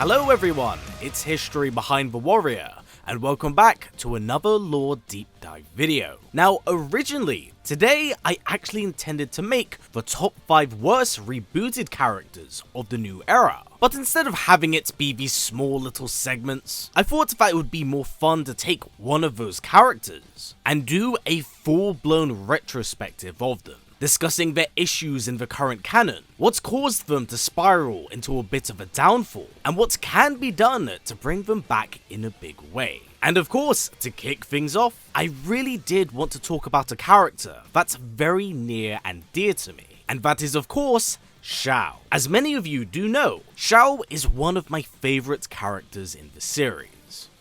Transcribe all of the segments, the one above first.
Hello everyone, it's History Behind the Warrior, and welcome back to another lore deep dive video. Now originally, today I actually intended to make the top 5 worst rebooted characters of the new era. But instead of having it be these small little segments, I thought that it would be more fun to take one of those characters and do a full-blown retrospective of them, discussing their issues in the current canon, what's caused them to spiral into a bit of a downfall, and what can be done to bring them back in a big way. And of course, to kick things off, I really did want to talk about a character that's very near and dear to me, and that is of course, Shao. As many of you do know, Shao is one of my favourite characters in the series.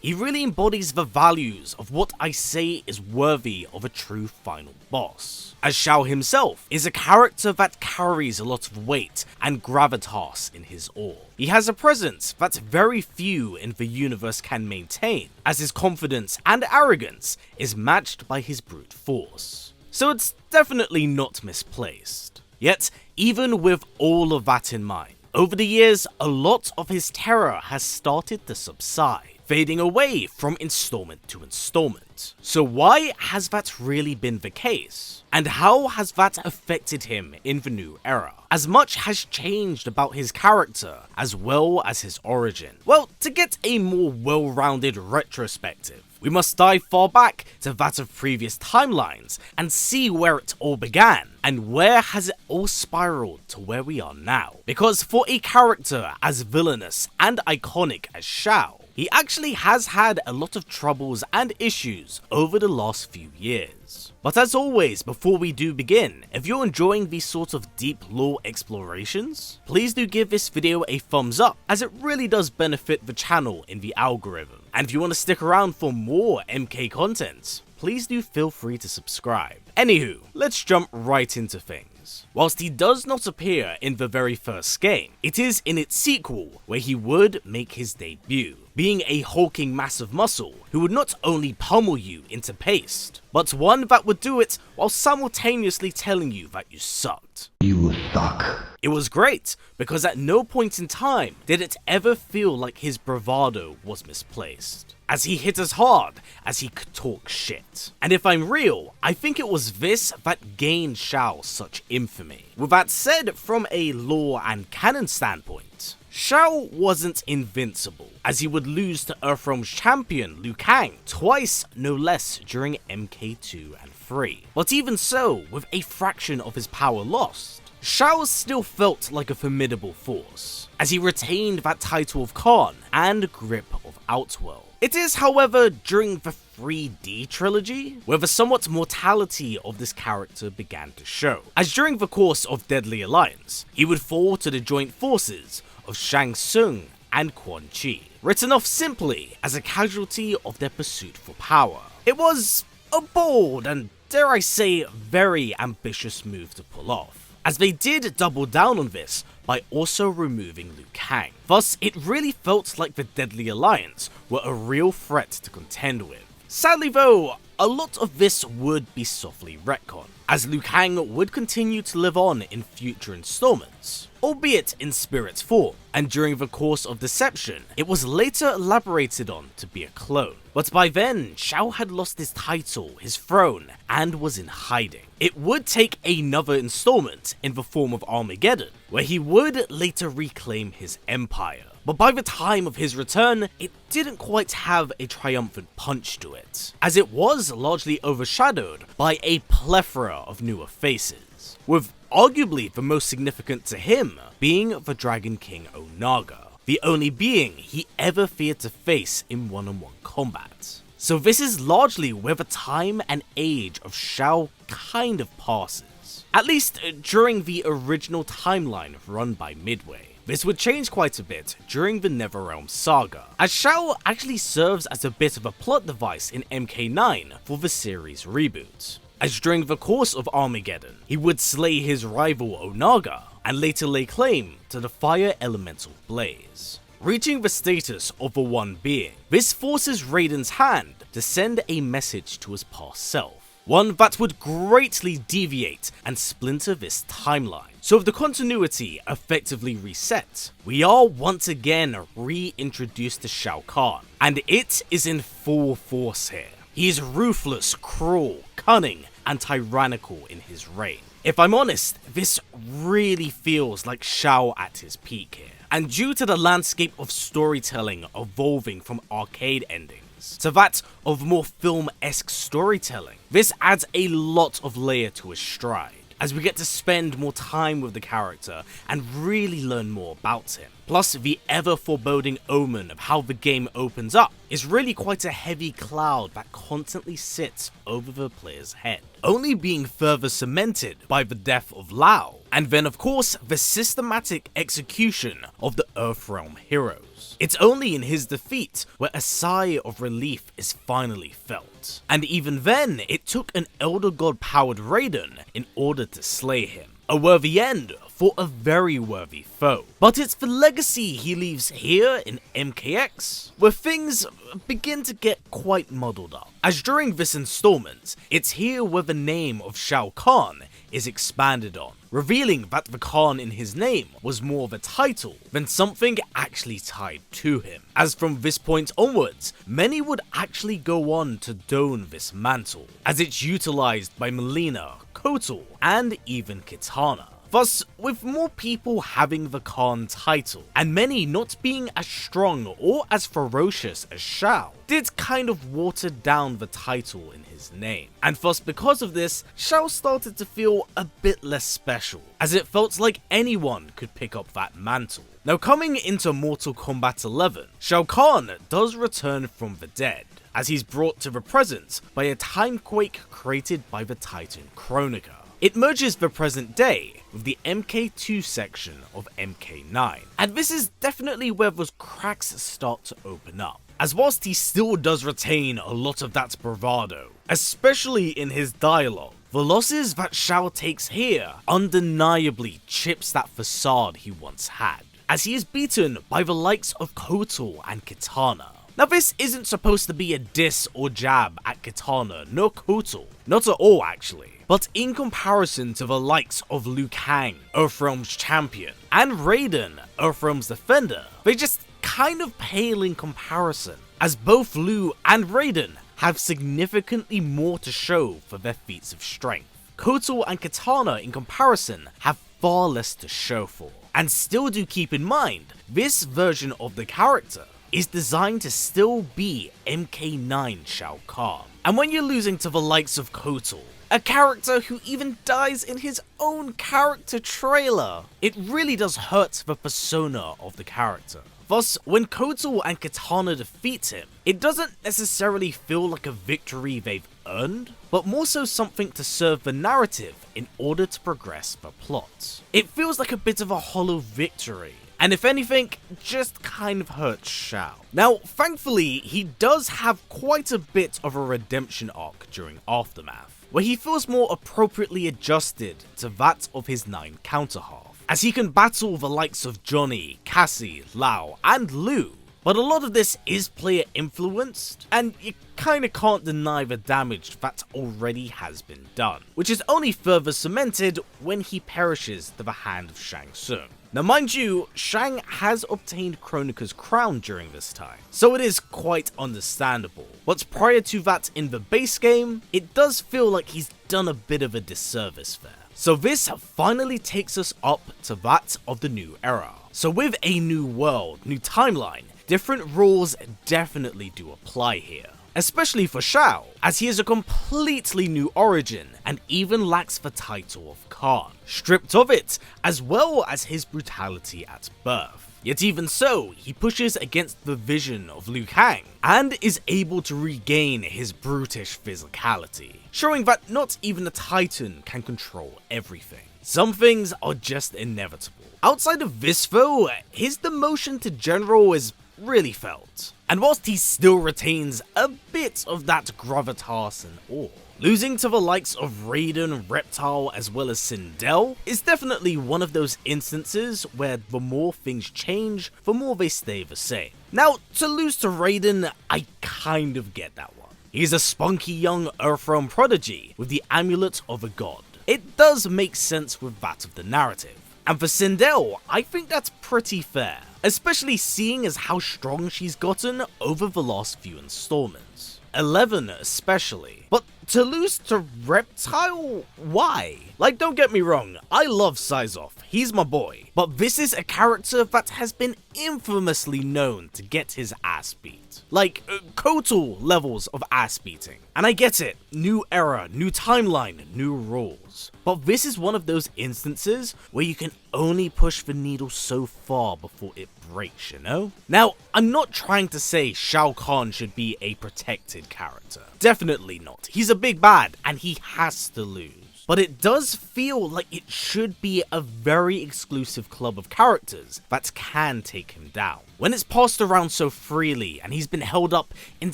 He really embodies the values of what I say is worthy of a true final boss, as Shao himself is a character that carries a lot of weight and gravitas in his aura. He has a presence that very few in the universe can maintain, as his confidence and arrogance is matched by his brute force. So it's definitely not misplaced. Yet, even with all of that in mind, over the years, a lot of his terror has started to subside, fading away from installment to installment. So why has that really been the case? And how has that affected him in the new era? As much has changed about his character, as well as his origin. Well, to get a more well-rounded retrospective, we must dive far back to that of previous timelines and see where it all began, and where has it all spiraled to where we are now. Because for a character as villainous and iconic as Shao, he actually has had a lot of troubles and issues over the last few years. But as always, before we do begin, if you're enjoying these sort of deep lore explorations, please do give this video a thumbs up, as it really does benefit the channel in the algorithm. And if you want to stick around for more MK content, please do feel free to subscribe. Anywho, let's jump right into things. Whilst he does not appear in the very first game, it is in its sequel where he would make his debut, being a hulking mass of muscle who would not only pummel you into paste, but one that would do it while simultaneously telling you that you sucked. You suck. It was great, because at no point in time did it ever feel like his bravado was misplaced, as he hit as hard as he could talk shit. And if I'm real, I think it was this that gained Shao such infamy. With that said, from a lore and canon standpoint, Shao wasn't invincible, as he would lose to Earthrealm's champion Liu Kang twice no less during MK2 and 3. But even so, with a fraction of his power lost, Shao still felt like a formidable force, as he retained that title of Khan and grip of Outworld. It is, however, during the 3D trilogy where the somewhat mortality of this character began to show, as during the course of Deadly Alliance, he would fall to the joint forces of Shang Tsung and Quan Chi, written off simply as a casualty of their pursuit for power. It was a bold and, dare I say, very ambitious move to pull off, as they did double down on this by also removing Liu Kang. Thus, it really felt like the Deadly Alliance were a real threat to contend with. Sadly though, a lot of this would be softly retconned, as Liu Kang would continue to live on in future installments, albeit in spirit form, and during the course of Deception, it was later elaborated on to be a clone. But by then, Shao had lost his title, his throne, and was in hiding. It would take another installment in the form of Armageddon, where he would later reclaim his empire. But by the time of his return, it didn't quite have a triumphant punch to it, as it was largely overshadowed by a plethora of newer faces, with arguably the most significant to him being the Dragon King Onaga, the only being he ever feared to face in one-on-one combat. So this is largely where the time and age of Shao kind of passes, at least during the original timeline run by Midway. This would change quite a bit during the Netherrealm saga, as Shao actually serves as a bit of a plot device in MK9 for the series Reboot, as during the course of Armageddon, he would slay his rival Onaga, and later lay claim to the fire elemental Blaze, reaching the status of the One Being. This forces Raiden's hand to send a message to his past self, one that would greatly deviate and splinter this timeline. So with the continuity effectively reset, we are once again reintroduced to Shao Kahn, and it is in full force here. He is ruthless, cruel, cunning, and tyrannical in his reign. If I'm honest, this really feels like Shao at his peak here. And due to the landscape of storytelling evolving from arcade endings to that of more film-esque storytelling, this adds a lot of layer to his stride, as we get to spend more time with the character and really learn more about him. Plus, the ever-foreboding omen of how the game opens up is really quite a heavy cloud that constantly sits over the player's head, only being further cemented by the death of Lao, and then of course the systematic execution of the Earthrealm heroes. It's only in his defeat where a sigh of relief is finally felt, and even then it took an Elder God powered Raiden in order to slay him. A worthy end for a very worthy foe. But it's the legacy he leaves here in MKX where things begin to get quite muddled up. As during this installment, it's here where the name of Shao Kahn is expanded on, revealing that the Kahn in his name was more of a title than something actually tied to him. As from this point onwards, many would actually go on to don this mantle, as it's utilized by Melina, Kotal, and even Kitana. Thus, with more people having the Kahn title, and many not being as strong or as ferocious as Shao, did kind of water down the title in his name. And thus, because of this, Shao started to feel a bit less special, as it felt like anyone could pick up that mantle. Now coming into Mortal Kombat 11, Shao Kahn does return from the dead, as he's brought to the present by a timequake created by the Titan Kronika. It merges the present day with the MK2 section of MK9, and this is definitely where those cracks start to open up, as whilst he still does retain a lot of that bravado, especially in his dialogue, the losses that Shao takes here undeniably chips that facade he once had, as he is beaten by the likes of Kotal and Kitana. Now this isn't supposed to be a diss or jab at Kitana nor Kotal, not at all actually, but in comparison to the likes of Liu Kang, Earthrealm's champion, and Raiden, Earthrealm's defender, they just kind of pale in comparison, as both Liu and Raiden have significantly more to show for their feats of strength. Kotal and Kitana in comparison have far less to show for, and still do keep in mind, this version of the character is designed to still be MK9 Shao Kahn. And when you're losing to the likes of Kotal, a character who even dies in his own character trailer, it really does hurt the persona of the character. Thus, when Kotal and Kitana defeat him, it doesn't necessarily feel like a victory they've earned, but more so something to serve the narrative in order to progress the plot. It feels like a bit of a hollow victory, and if anything, just kind of hurts Shao. Now, thankfully, he does have quite a bit of a redemption arc during Aftermath, where he feels more appropriately adjusted to that of his 9 counterhalf, as he can battle the likes of Johnny, Cassie, Lao, and Liu. But a lot of this is player influenced, and you kinda can't deny the damage that already has been done, which is only further cemented when he perishes to the hand of Shang Tsung. Now mind you, Shang has obtained Kronika's crown during this time, so it is quite understandable, but prior to that in the base game, it does feel like he's done a bit of a disservice there. So this finally takes us up to that of the new era. So with a new world, new timeline, different rules definitely do apply here. Especially for Shao, as he is a completely new origin and even lacks the title of Kahn, stripped of it, as well as his brutality at birth. Yet even so, he pushes against the vision of Liu Kang, and is able to regain his brutish physicality, showing that not even a Titan can control everything. Some things are just inevitable. Outside of this though, his demotion to General is really felt, and whilst he still retains a bit of that gravitas and awe, losing to the likes of Raiden, Reptile, as well as Sindel is definitely one of those instances where the more things change, the more they stay the same. Now, to lose to Raiden, I kind of get that one. He's a spunky young Earthrealm prodigy with the amulet of a god. It does make sense with that of the narrative. And for Sindel, I think that's pretty fair, especially seeing as how strong she's gotten over the last few installments. 11 especially. But to lose to Reptile? Why? Like, don't get me wrong, I love Syzoth, he's my boy, but this is a character that has been infamously known to get his ass beat. Like, Kotal levels of ass beating. And I get it, new era, new timeline, new rules. But this is one of those instances where you can only push the needle so far before it breaks, you know? Now, I'm not trying to say Shao Kahn should be a protected character. Definitely not. He's a big bad, and he has to lose. But it does feel like it should be a very exclusive club of characters that can take him down. When it's passed around so freely and he's been held up in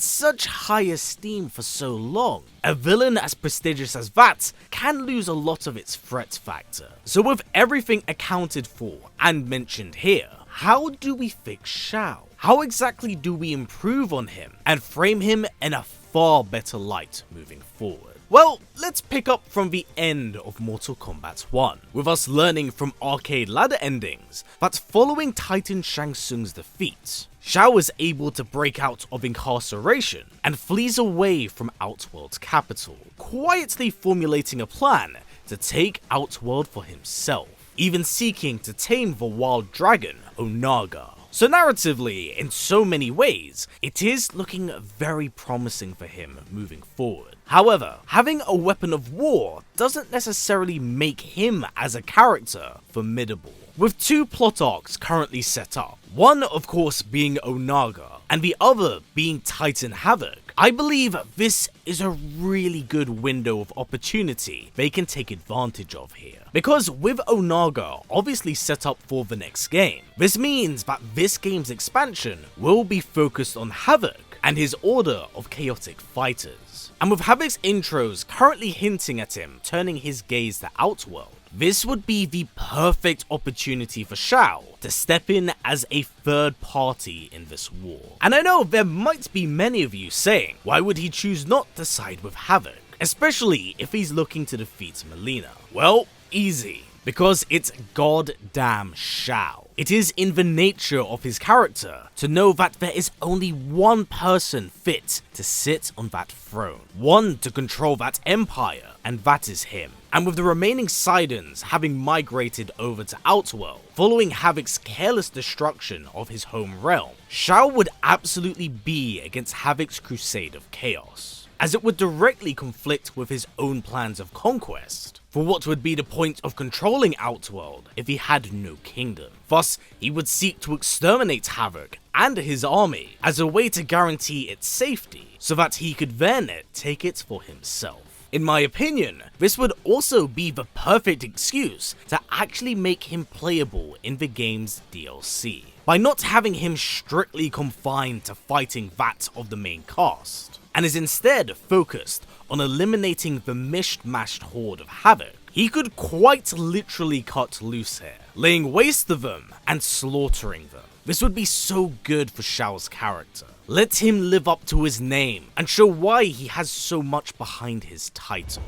such high esteem for so long, a villain as prestigious as that can lose a lot of its threat factor. So with everything accounted for and mentioned here, how do we fix Shao? How exactly do we improve on him and frame him in a far better light moving forward? Well, let's pick up from the end of Mortal Kombat 1, with us learning from arcade ladder endings that following Titan Shang Tsung's defeat, Shao is able to break out of incarceration and flees away from Outworld's capital, quietly formulating a plan to take Outworld for himself, even seeking to tame the wild dragon, Onaga. So narratively, in so many ways, it is looking very promising for him moving forward. However, having a weapon of war doesn't necessarily make him as a character formidable. With two plot arcs currently set up, one of course being Onaga, and the other being Titan Havoc, I believe this is a really good window of opportunity they can take advantage of here. Because with Onaga obviously set up for the next game, this means that this game's expansion will be focused on Havoc and his order of chaotic fighters. And with Havoc's intros currently hinting at him turning his gaze to Outworld, this would be the perfect opportunity for Shao to step in as a third party in this war. And I know there might be many of you saying, why would he choose not to side with Havoc, especially if he's looking to defeat Melina? Well, easy, because it's goddamn Shao. It is in the nature of his character to know that there is only one person fit to sit on that throne, one to control that empire, and that is him. And with the remaining Sidons having migrated over to Outworld, following Havoc's careless destruction of his home realm, Shao would absolutely be against Havoc's crusade of chaos, as it would directly conflict with his own plans of conquest. For what would be the point of controlling Outworld if he had no kingdom? Thus, he would seek to exterminate Havoc and his army as a way to guarantee its safety, so that he could then take it for himself. In my opinion, this would also be the perfect excuse to actually make him playable in the game's DLC, by not having him strictly confined to fighting that of the main cast, and is instead focused on eliminating the mishmashed horde of Havoc. He could quite literally cut loose here, laying waste to them and slaughtering them. This would be so good for Shao's character. Let him live up to his name and show why he has so much behind his title.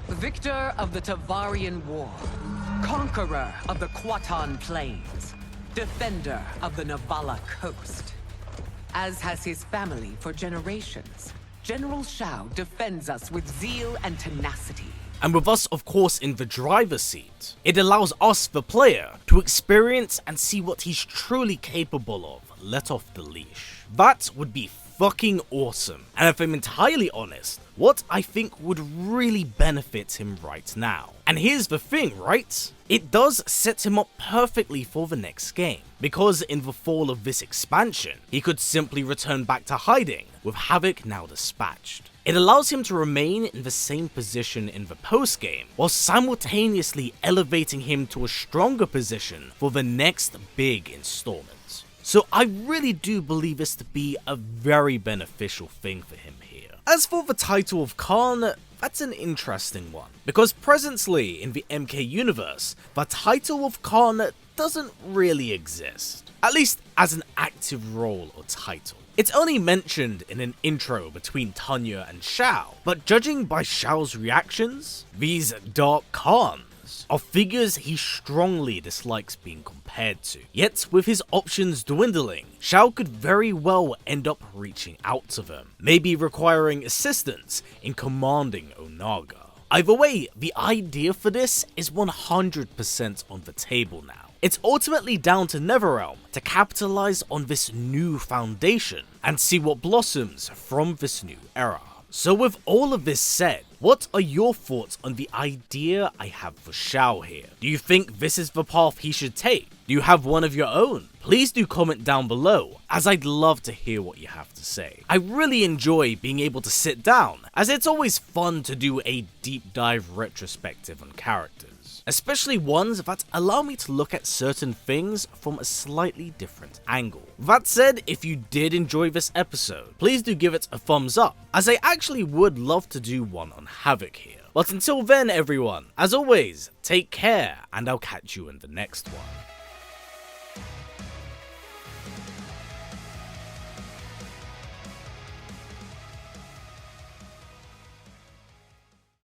Victor of the Tavarian War, conqueror of the Quatan Plains, defender of the Navala Coast. As has his family for generations, General Shao defends us with zeal and tenacity. And with us of course in the driver's seat, it allows us, the player, to experience and see what he's truly capable of, let off the leash. That would be fucking awesome, and if I'm entirely honest, what I think would really benefit him right now. And here's the thing, right? It does set him up perfectly for the next game, because in the fall of this expansion, he could simply return back to hiding, with Havoc now dispatched. It allows him to remain in the same position in the post-game, while simultaneously elevating him to a stronger position for the next big installment. So I really do believe this to be a very beneficial thing for him here. As for the title of Kahn, that's an interesting one, because presently in the MK universe, the title of Kahn doesn't really exist, at least as an active role or title. It's only mentioned in an intro between Tanya and Shao, but judging by Shao's reactions, these Dark Khans are figures he strongly dislikes being compared to. Yet with his options dwindling, Shao could very well end up reaching out to them, maybe requiring assistance in commanding Onaga. Either way, the idea for this is 100% on the table now. It's ultimately down to NetherRealm to capitalize on this new foundation and see what blossoms from this new era. So with all of this said, what are your thoughts on the idea I have for Shao here? Do you think this is the path he should take? Do you have one of your own? Please do comment down below, as I'd love to hear what you have to say. I really enjoy being able to sit down, as it's always fun to do a deep dive retrospective on characters, especially ones that allow me to look at certain things from a slightly different angle. That said, if you did enjoy this episode, please do give it a thumbs up, as I actually would love to do one on Havoc here. But until then everyone, as always, take care and I'll catch you in the next one.